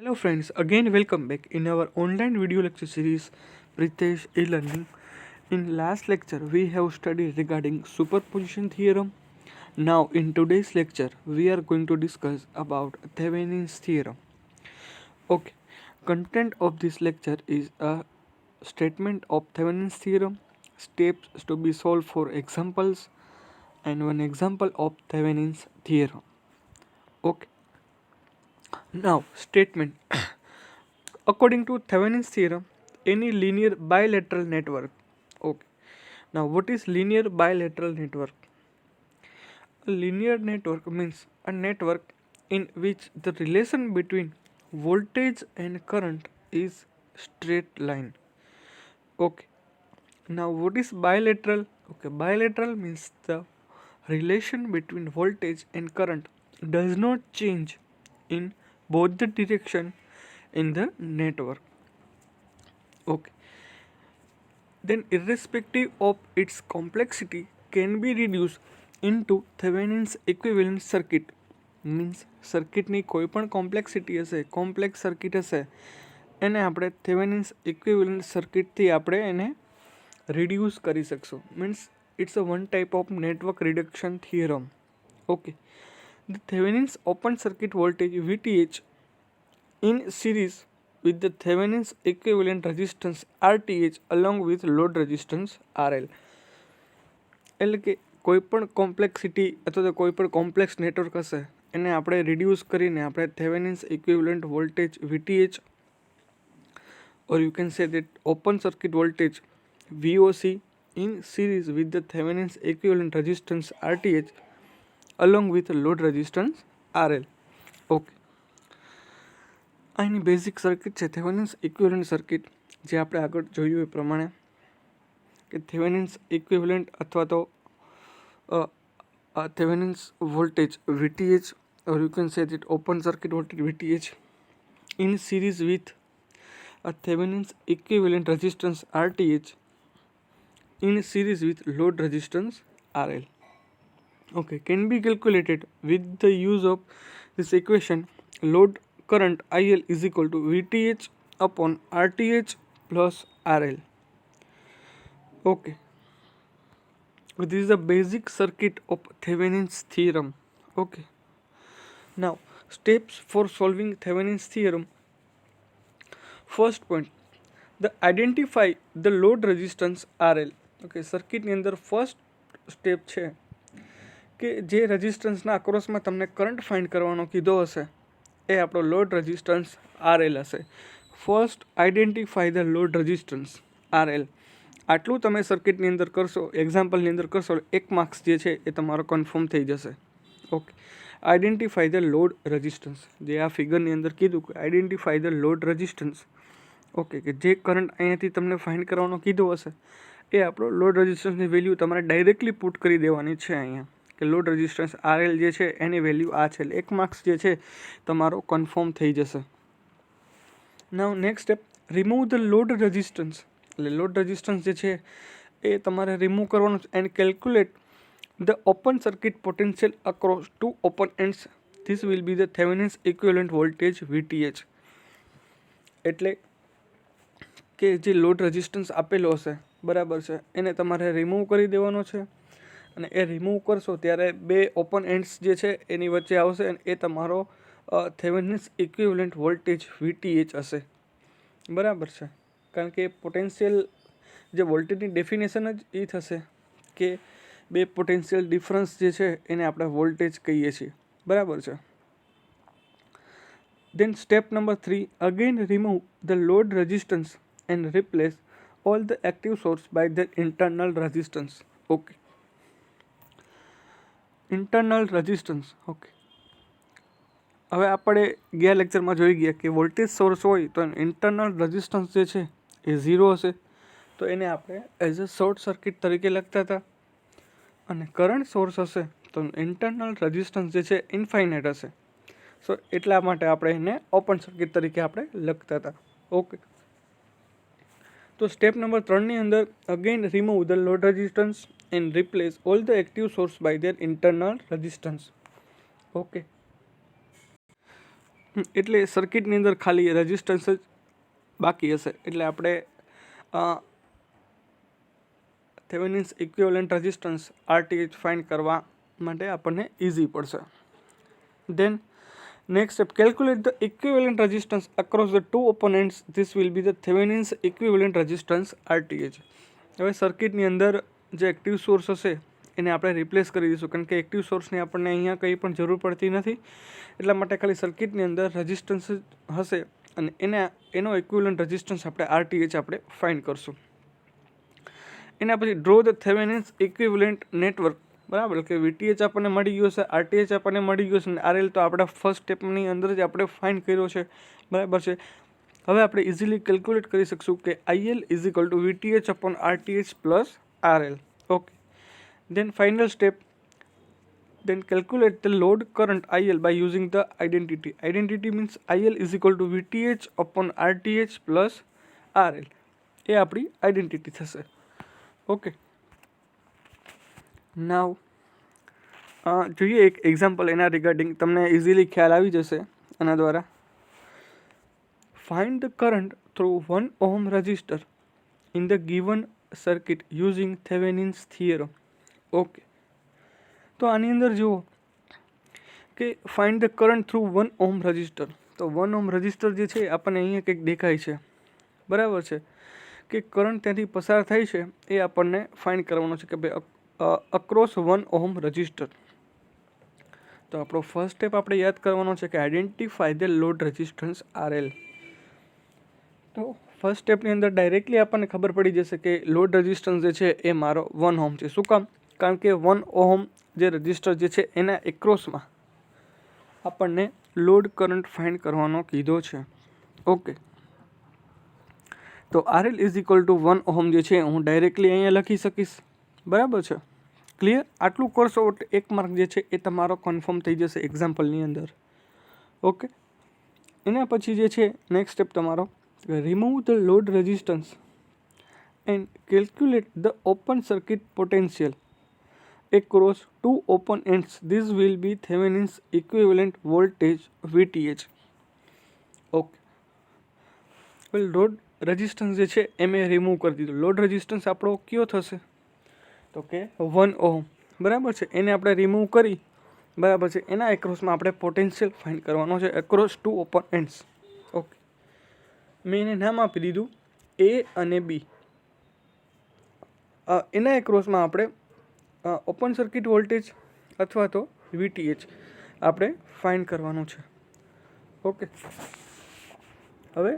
Hello friends, again welcome back in our online video lecture series Pritesh e-learning. In last lecture we have studied regarding superposition theorem. Now in today's lecture we are going to discuss about Thevenin's theorem. Okay, content of this lecture is a statement of Thevenin's theorem, steps to be solved for examples and one example of Thevenin's theorem. Okay, now statement. According to Thevenin's theorem, any linear bilateral network. Okay. Now, what is linear bilateral network? A linear network means a network in which the relation between voltage and current is straight line. Okay. Now, what is bilateral? Okay, bilateral means the relation between voltage and current does not change in both the direction in the network. Okay. Then irrespective of its complexity can be reduced into Thevenin's equivalent circuit. Means સર્કિટની કોઈ પણ complexity હશે, complex circuit હશે, એને આપણે Thevenin's equivalent સર્કિટથી આપણે એને રિડ્યુસ કરી શકશું. Means it's a one type of network reduction theorem. Okay, the Thevenin's open circuit voltage VTH in series with the Thevenin's equivalent resistance RTH along with load resistance RL. એટલે કે કોઈ પણ complexity અથવા તો કોઈ પણ કોમ્પ્લેક્સ નેટવર્ક હશે એને આપણે રિડ્યુસ કરીને આપણે Thevenin's equivalent voltage VTH or you can say that open circuit voltage VOC in series with the Thevenin's equivalent resistance RTH along with load resistance RL. Okay. અહીંની બેઝિક સર્કિટ છે Thevenin's equivalent circuit, જે આપણે આગળ જોયું એ પ્રમાણે કે Thevenin's equivalent અથવા તો Thevenin's voltage VTH or you can say that open circuit voltage VTH in series with a Thevenin's equivalent resistance RTH in series with load resistance RL. Okay, can be calculated with the use of this equation. Load current IL is equal to VTH upon RTH plus RL. Okay, this is the basic circuit of Thevenin's theorem. Okay, now steps for solving Thevenin's theorem. First point, identify the load resistance RL. Okay, સર્કિટની અંદર first step છે કે જે રેઝિસ્ટન્સના અક્રોસમાં તમને current find કરવાનો કીધો હશે એ આપણો લોડ રેઝિસ્ટન્સ RL હશે. First identify the load resistance RL. આટલું તમે સર્કિટની અંદર કરશો, એક્ઝામ્પલની અંદર કરશો, 1 માર્ક્સ જે છે એ તમારો કન્ફર્મ થઈ જશે. Okay, identify the load resistance, જે આ ફિગરની અંદર કીધું કે identify the load resistance. Okay, કે જે કરંટ અહીંયાથી તમને ફાઇન્ડ કરવાનો કીધો હશે એ આપણો લોડ રેઝિસ્ટન્સની વેલ્યુ તમારે ડાયરેક્ટલી પુટ કરી દેવાની છે અહીંયા, કે લોડ રેઝિસ્ટન્સ RL જે છે એની વેલ્યુ આ છે. 1 માર્ક્સ જે છે તમારો કન્ફર્મ થઈ જશે. Now next step, remove the load resistance. એટલે લોડ રેઝિસ્ટન્સ જે છે એ તમારે રિમૂવ કરવાનું છે and calculate the open circuit potential across two open ends. This will be the Thevenin's equivalent voltage VTH. એટલે કે જે લોડ રેઝિસ્ટન્સ આપેલો હશે, બરાબર છે, એને તમારે રિમૂવ કરી દેવાનો છે અને એ રિમૂવ કરશો ત્યારે બે ઓપન એન્ડ્સ જે છે એની વચ્ચે આવશે અને એ તમારો થેવેનિન્સ ઇક્વિવેલન્ટ વોલ્ટેજ VTH હશે. બરાબર છે, કારણ કે પોટેન્શિયલ જે વોલ્ટેજની ડેફિનેશન જ એ થશે કે બે પોટેન્શિયલ ડિફરન્સ જે છે એને આપણે વોલ્ટેજ કહીએ છીએ. બરાબર છે. Then step number 3, again remove the load resistance and replace all the active source by their internal resistance. Okay. Internal resistance. Okay. હવે આપણે ગયા લેક્ચરમાં જોઈ ગયા કે વોલ્ટેજ સોર્સ હોય તો ઇન્ટરનલ રેઝિસ્ટન્સ જે છે એ 0 હશે, તો એને આપણે એઝ અ શોર્ટ સર્કિટ તરીકે લખતા હતા. અને કરંટ સોર્સ હશે તો ઇન્ટરનલ રેઝિસ્ટન્સ જે છે ઇન્ફાઇનાઇટ હશે. સો એટલા માટે આપણે એને ઓપન સર્કિટ તરીકે આપણે લખતા હતા. ઓકે, તો સ્ટેપ નંબર 3ની અંદર again remove the load resistance and replace all the active source by their internal resistance. Okay, એટલે સર્કિટની અંદર ખાલી રેઝિસ્ટન્સ જ બાકી હશે. એટલે આપણે Thevenin's equivalent resistance RTH find કરવા માટે આપણને ઇઝી પડશે. Then next step, calculate the equivalent resistance across the two opponents. This will be the Thevenin's equivalent resistance RTH. હવે સર્કિટની અંદર જે એક્ટિવ સોર્સ હશે એને આપણે રિપ્લેસ કરી દઈશું, કારણ કે એક્ટિવ સોર્સની આપણને અહીંયા કંઈ પણ જરૂર પડતી નથી. એટલા માટે ખાલી સર્કિટની અંદર રેઝિસ્ટન્સ હશે અને એનો ઇક્વિવેલન્ટ રેઝિસ્ટન્સ આપણે RTH આપણે ફાઇન્ડ કરશું. એના પછી draw the Thevenin's equivalent network. બરાબર, કે VTH આપણને મળી ગયો છે, RTH આપણને મળી ગયો છે અને RL તો આપણા ફર્સ્ટ સ્ટેપની અંદર જ આપણે ફાઇન્ડ કર્યો છે. બરાબર છે. હવે આપણે ઇઝીલી કેલ્ક્યુલેટ કરી શકશું કે IL is equal two VTH upon RTH plus RL. Okay. Then final step, then calculate the load current IL by using the identity. Identity means IL is equal to VTH upon RTH plus RL. એ આપણી identity થશે. Okay. નાવ જોઈએ એક example એના regarding, તમને easily ખ્યાલ આવી જશે આના દ્વારા. Find the current through 1 ohm resistor in the given circuit using Thevenin's theorem. Okay, તો આની અંદર જુઓ કે find the current through 1 ohm resistor. તો 1 ohm resistor જે છે આપણને અહીંયા કંઈક દેખાય છે. બરાબર છે, કે કરંટ ત્યાંથી પસાર થાય છે એ આપણને ફાઇન્ડ કરવાનો છે કે ભાઈ અક્રોસ 1 ohm resistor. તો આપણો ફર્સ્ટ સ્ટેપ આપણે યાદ કરવાનો છે કે identify the load resistance RL. તો ફર્સ્ટ સ્ટેપની અંદર ડાયરેક્ટલી આપણને ખબર પડી જશે કે લોડ રેઝિસ્ટન્સ જે છે એ મારો 1 ohm છે. શું કામ? કારણ કે 1 ohm જે રેઝિસ્ટર જે છે એના એક્રોસમાં આપણને લોડ કરંટ ફાઇન્ડ કરવાનો કીધો છે. ઓકે, તો RL is equal two 1 ohm જે છે હું ડાયરેક્ટલી અહીંયા લખી શકીશ. બરાબર છે, ક્લિયર? આટલું કરશો એટલે 1 માર્ક જે છે એ તમારો કન્ફર્મ થઈ જશે એક્ઝામ્પલની અંદર. ઓકે, એના પછી જે છે નેક્સ્ટ સ્ટેપ તમારો, remove the load resistance and calculate the open circuit potential across two open ends. This will be Thevenin's equivalent voltage VTH. Okay, well load resistance જે છે એ મેં રિમૂવ કરી દીધું. લોડ રેઝિસ્ટન્સ આપણો કયો થશે? તો કે 1 ohm. બરાબર છે, એને આપણે રિમૂવ કરી. બરાબર છે, એના એક્રોસમાં આપણે પોટેન્શિયલ ફાઇન્ડ કરવાનો છે across two open ends. Okay, મેં એને નામ આપી દીધું A અને B. એના એક્રોસમાં આપણે ઓપન સર્કિટ વોલ્ટેજ અથવા તો VTH આપણે ફાઇન્ડ કરવાનું છે. ઓકે, હવે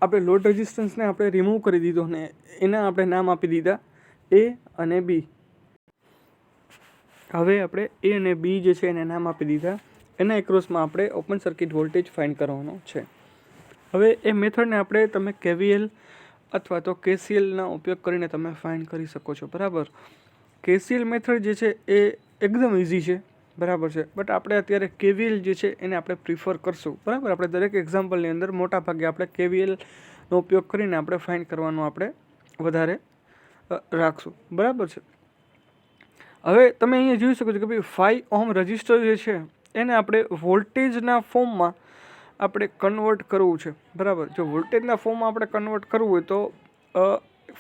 આપણે લોડ રેઝિસ્ટન્સને આપણે રિમૂવ કરી દીધો ને એના આપણે નામ આપી દીધા A અને B. હવે આપણે A અને B જે છે એને નામ આપી દીધા. એના એક્રોસમાં આપણે ઓપન સર્કિટ વોલ્ટેજ ફાઇન્ડ કરવાનો છે. હવે એ મેથડને આપણે તમે KVL અથવા તો KCLના ઉપયોગ કરીને તમે ફાઇન્ડ કરી શકો છો. બરાબર, KCL મેથડ જે છે એ એકદમ ઇઝી છે. બરાબર છે, બટ આપણે અત્યારે KVL જે છે એને આપણે પ્રિફર કરશું. બરાબર, આપણે દરેક એક્ઝામ્પલની અંદર મોટા ભાગે આપણે KVLનો ઉપયોગ કરીને આપણે ફાઇન્ડ કરવાનું આપણે વધારે રાખશું. બરાબર છે, હવે તમે અહીંયા જોઈ શકો છો કે ભાઈ 5 ohm રેઝિસ્ટર જે છે એને આપણે વોલ્ટેજના ફોર્મમાં આપણે કન્વર્ટ કરવું છે. બરાબર, જો વોલ્ટેજના ફોર્મમાં આપણે કન્વર્ટ કરવું હોય તો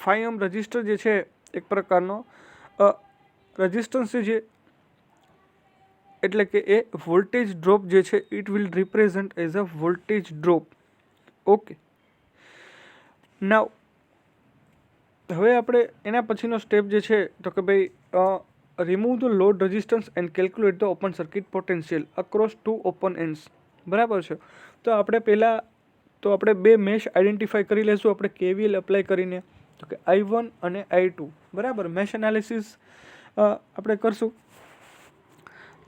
5 ohm રેઝિસ્ટર જે છે એક પ્રકારનો રેઝિસ્ટન્સ છે, એટલે કે એ વોલ્ટેજ ડ્રોપ જે છે it will represent as a voltage drop. Okay, now હવે આપણે એના પછીનો સ્ટેપ જે છે તો કે ભાઈ remove the load resistance and calculate the open circuit potential across two open ends. બરાબર છે, તો આપણે પહેલાં તો આપણે 2 મેશ આઈડેન્ટિફાઈ કરી લઈશું આપણે KVL એપ્લાય કરીને. તો કે I1 અને I2. બરાબર, મેશ એનાલિસિસ આપણે કરશું.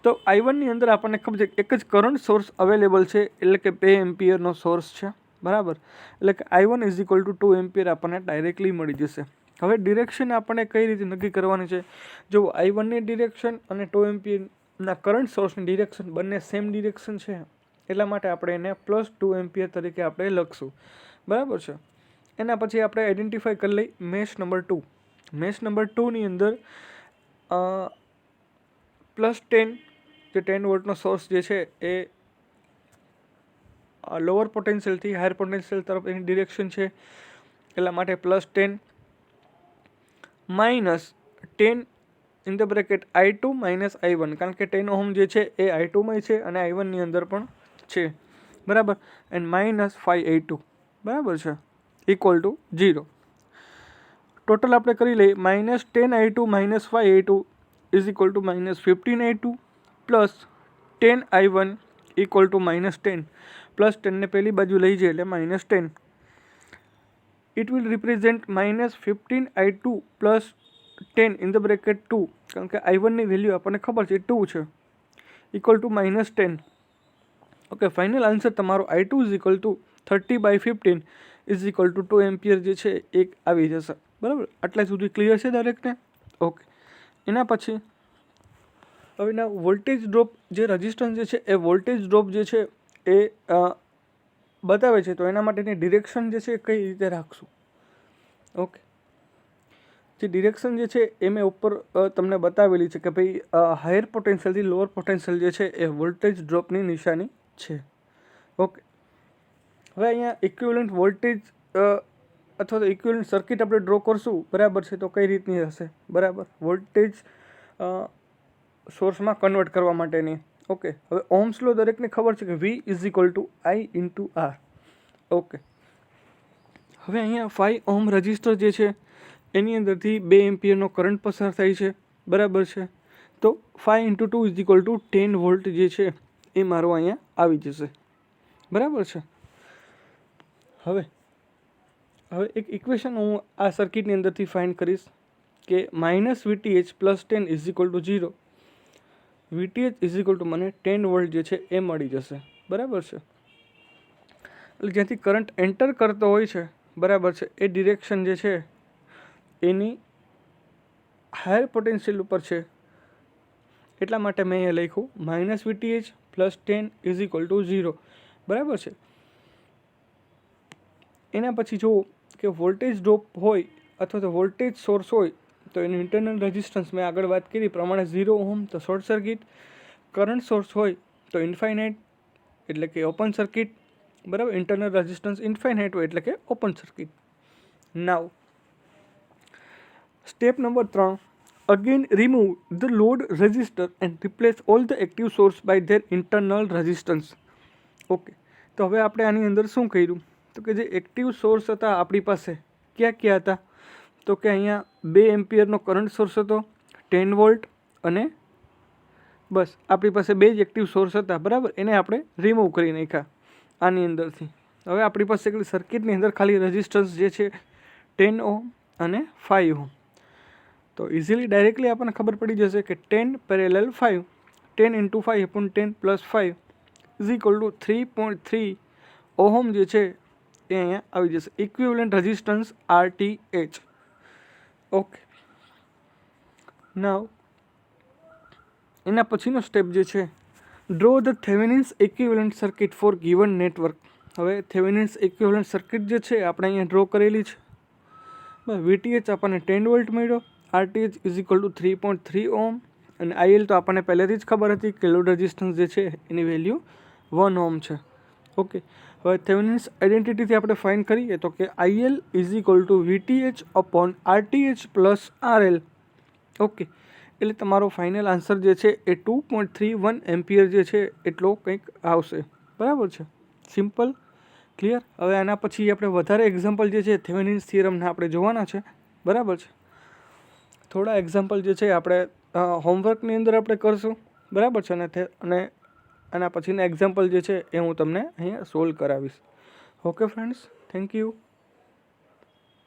તો I1ની અંદર આપણને ખબર છે એક જ કરંટ સોર્સ અવેલેબલ છે, એટલે કે 2 એમ્પિયરનો સોર્સ છે. બરાબર, એટલે કે I1 is equal two 2 ampere આપણને ડાયરેક્ટલી મળી જશે. હવે ડિરેક્શન આપણને કઈ રીતે નક્કી કરવાની છે? જો I1ની ડિરેક્શન અને 2 એમ્પિયરના કરંટ સોર્સની ડિરેક્શન બંને સેમ ડિરેક્શન છે, એટલા માટે આપણે એને +2 એમ્પિયર તરીકે આપણે લખશું. બરાબર છે, એના પછી આપણે આઈડેન્ટિફાઈ કરી લઈ મેશ નંબર 2. મેશ નંબર 2ની અંદર +10 જે 10 વોલ્ટનો સોર્સ જે છે એ લોઅર પોટેન્શિયલથી હાયર પોટેન્શિયલ તરફ એની ડિરેક્શન છે, એટલા માટે +10 -10 in the bracket I2 - I1, કારણ કે 10 ઓહમ જે છે એ I2 માં છે અને I1 ની અંદર પણ છે, બરાબર, એન્ડ -5A2, બરાબર છે, ઇક્વલ ટુ 0. ટોટલ આપણે કરી લઈએ -10I2 - 5A2 is equal two -15I2 plus 10I1 equal to -10, plus 10 ને પહેલી બાજુ લઈ જાય એટલે -10. It will represent -15I2 plus 10 in the bracket 2, કારણ કે I1 ની વેલ્યુ આપણને ખબર છે 2 છે, equal to -10. Okay, final answer તમારો I2 is equal two 30/15 is equal two 2 ampere જે છે એક આવી જશે, બરાબર. આટલા સુધી ક્લિયર છે દરેકને? ઓકે. એના પછી હવે એના વોલ્ટેજ ડ્રોપ જે રજિસ્ટન્સ જે છે એ વોલ્ટેજ ડ્રોપ જે છે એ બતાવે છે, તો એના માટેની ડિરેક્શન જે છે કઈ રીતે રાખશું? ઓકે, જે ડિરેક્શન જે છે એ મેં ઉપર તમને બતાવેલી છે કે ભાઈ હાયર પોટેન્શિયલથી લોઅર પોટેન્શિયલ જે છે એ વોલ્ટેજ ડ્રોપની નિશાની છે. ઓકે, હવે અહીંયા ઇક્વિવેલન્ટ વોલ્ટેજ અથવા તો ઇક્વિવેલન્ટ સર્કિટ આપણે ડ્રો કરશું, બરાબર છે, તો કઈ રીતની હશે? બરાબર, વોલ્ટેજ સોર્સમાં કન્વર્ટ કરવા માટેની. ઓકે, હવે ઓહ્મ્સ લો દરેકને ખબર છે કે V is equal two I into R. Okay, હવે અહીંયા 5 ઓહમ રજિસ્ટર જે છે એની અંદરથી 2 એમ્પિયરનો કરંટ પસાર થાય છે, બરાબર છે, તો 5 × 2 ઇઝ ઇક્વલ ટુ 10 વોલ્ટ જે છે એ મારો અહીંયા આવી જશે, બરાબર છે. હવે એક ઇક્વેશન હું આ સર્કિટની અંદરથી ફાઇન્ડ કરીશ કે -VTH + 10 is equal two 0. VTH is equal two મને 10 વોલ્ટ જે છે એ મળી જશે, બરાબર છે. એટલે જ્યાંથી કરંટ એન્ટર કરતો હોય છે, બરાબર છે, એ ડિરેક્શન જે છે એની હાયર પોટેન્શિયલ ઉપર છે, એટલા માટે મેં અહીંયા લખ્યું -VTH + 10 ઇઝ ઇક્વલ ટુ 0, બરાબર છે. એના પછી જુઓ કે વોલ્ટેજ ડ્રોપ હોય અથવા તો વોલ્ટેજ સોર્સ હોય તો એનું ઇન્ટરનલ રેઝિસ્ટન્સ મેં આગળ વાત કરી પ્રમાણે 0 ઓહમ તો શોર્ટ સર્કિટ, કરંટ સોર્સ હોય તો ઇન્ફાઇનાઇટ એટલે કે ઓપન સર્કિટ, બરાબર, ઇન્ટરનલ રેઝિસ્ટન્સ ઇન્ફાઇનાઇટ હોય એટલે કે open circuit. Now step number 3, again remove the load resistor and replace all the active source by their internal resistance. Okay, તો હવે આપણે આની અંદર શું કર્યું? તો કે જે એક્ટિવ સોર્સ હતા આપણી પાસે ક્યાં હતા? તો કે અહીંયા 2 એમ્પિયરનો કરંટ સોર્સ હતો, 10 વોલ્ટ, અને બસ આપણી પાસે 2 જ એક્ટિવ સોર્સ હતા, બરાબર. એને આપણે રિમૂવ કરી નાખ્યા આની અંદરથી. હવે આપણી પાસે સર્કિટની અંદર ખાલી રેઝિસ્ટન્સ જે છે 10 ઓહમ અને 5 ઓહમ. તો ઇઝીલી ડાયરેક્ટલી આપણને ખબર પડી જશે કે 10 parallel 5, 10 × 5 / 10 + 5 is equal to 3.3 ohm જે છે એ અહીંયા આવી જશે, equivalent resistance RTH. Okay, now એના પછીનો સ્ટેપ જે છે, draw the Thevenin's equivalent circuit for given network. હવે થેવેનિન્સ ઇક્વિવેલન્ટ સર્કિટ જે છે આપણે અહીંયા ડ્રો કરેલી છે. VTH આપણને 10 વોલ્ટ મળ્યો, RTH is equal to 3.3 ohm, અને IL તો આપણને પહેલેથી જ ખબર હતી કે લોડ રેઝિસ્ટન્સ જે છે એની વેલ્યુ 1 ઓહમ છે. ઓકે, હવે થેવેનિન્સ આઈડેન્ટિટીથી આપણે ફાઇન્ડ કરીએ તો કે IL is equal two VTH upon RTH plus RL. Okay, એટલે તમારો ફાઇનલ આન્સર જે છે એ 2.31 એમ્પિયર જે છે એટલો કંઈક આવશે, બરાબર છે. Simple, clear. હવે આના પછી આપણે વધારે એક્ઝામ્પલ જે છે થેવેનિન્સ થિયરમના આપણે જોવાના છે, બરાબર છે. થોડા એક્ઝામ્પલ જે છે આપણે હોમવર્કની અંદર આપણે કરશું, બરાબર છે, અને આના પછીના એક્ઝામ્પલ જે છે એ હું તમને અહીંયા સોલ્વ કરાવીશ. Okay friends, thank you.